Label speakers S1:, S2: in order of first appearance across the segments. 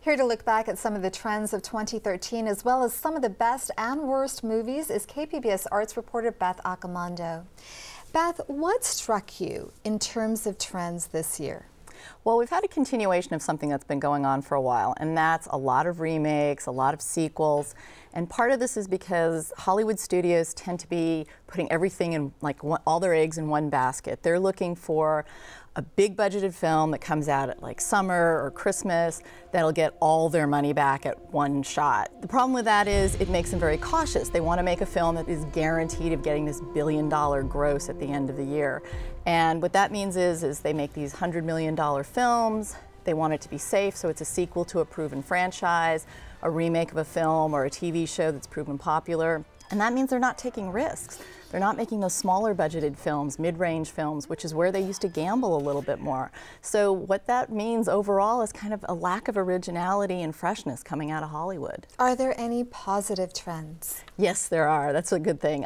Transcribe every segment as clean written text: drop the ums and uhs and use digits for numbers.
S1: Here to look back at some of the trends of 2013 as well as some of the best and worst movies is KPBS arts reporter Beth Accomando. Beth, what struck you in terms of trends this year?
S2: Well, we've had a continuation of something that's been going on for a while, and that's a lot of remakes, a lot of sequels. And part of this is because Hollywood studios tend to be putting everything in, all their eggs in one basket. They're looking for a big budgeted film that comes out at like summer or Christmas that'll get all their money back at one shot. The problem with that is it makes them very cautious. They want to make a film that is guaranteed of getting this billion-dollar gross at the end of the year. And what that means is they make these $100 million films. They want it to be safe, so it's a sequel to a proven franchise, a remake of a film or a TV show that's proven popular. And that means they're not taking risks. They're not making those smaller budgeted films, mid-range films, which is where they used to gamble a little bit more. So what that means overall is kind of a lack of originality and freshness coming out of Hollywood.
S1: Are there any positive trends?
S2: Yes, there are. That's a good thing.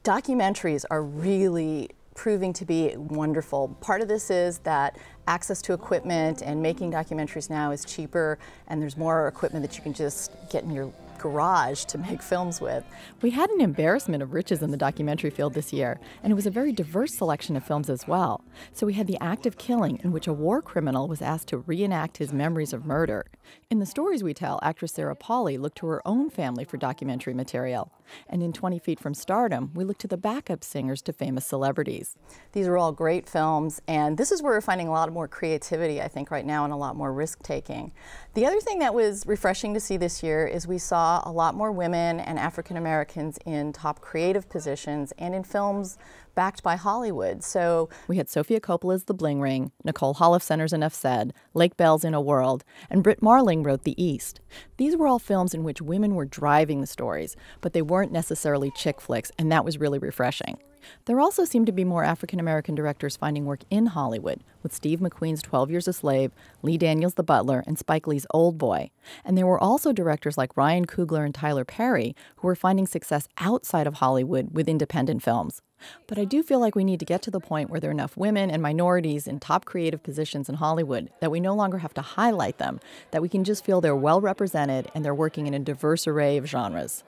S2: Documentaries are really proving to be wonderful. Part of this is that access to equipment and making documentaries now is cheaper, and there's more equipment that you can just get in your garage to make films with.
S3: We had an embarrassment of riches in the documentary field this year, and it was a very diverse selection of films as well. So we had The Act of Killing, in which a war criminal was asked to reenact his memories of murder. In The Stories We Tell, actress Sarah Polley looked to her own family for documentary material. And in 20 Feet from Stardom, we looked to the backup singers to famous celebrities.
S2: These are all great films, and this is where we're finding a lot more creativity, I think, right now, and a lot more risk-taking. The other thing that was refreshing to see this year is we saw a lot more women and African Americans in top creative positions and in films backed by Hollywood. So
S3: we had Sofia Coppola's The Bling Ring, Nicole Holofcener's Enough Said, Lake Bell's In a World, and Britt Marling wrote The East. These were all films in which women were driving the stories, but they weren't necessarily chick flicks, and that was really refreshing. There also seemed to be more African American directors finding work in Hollywood, with Steve McQueen's 12 Years a Slave, Lee Daniels' The Butler, and Spike Lee's Old Boy. And there were also directors like Ryan Coogler and Tyler Perry who were finding success outside of Hollywood with independent films. But I do feel like we need to get to the point where there are enough women and minorities in top creative positions in Hollywood that we no longer have to highlight them, that we can just feel they're well represented and they're working in a diverse array of genres.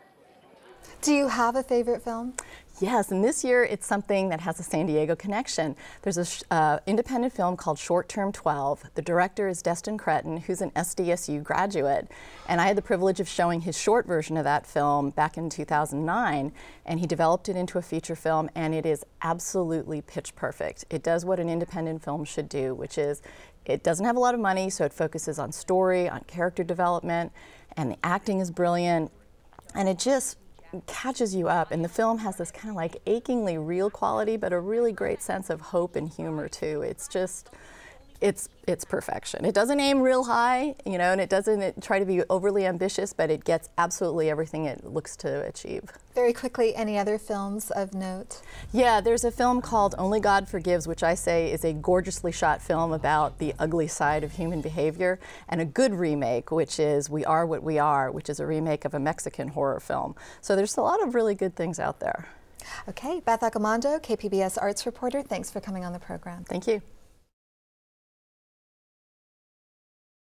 S1: Do you have a favorite film?
S2: Yes, and this year it's something that has a San Diego connection. There's an independent film called Short Term 12. The director is Destin Cretton, who's an SDSU graduate. And I had the privilege of showing his short version of that film back in 2009, and he developed it into a feature film, and it is absolutely pitch perfect. It does what an independent film should do, which is it doesn't have a lot of money, so it focuses on story, on character development, and the acting is brilliant, and it just catches you up, and the film has this kind of like achingly real quality, but a really great sense of hope and humor too. It's just, it's perfection. It doesn't aim real high, and it doesn't try to be overly ambitious, but it gets absolutely everything it looks to achieve.
S1: Very quickly, any other films of note?
S2: Yeah, there's a film called Only God Forgives, which I say is a gorgeously shot film about the ugly side of human behavior, and a good remake, which is We Are What We Are, which is a remake of a Mexican horror film. So there's a lot of really good things out there.
S1: Okay, Beth Accomando, KPBS arts reporter, thanks for coming on the program.
S2: Thank you.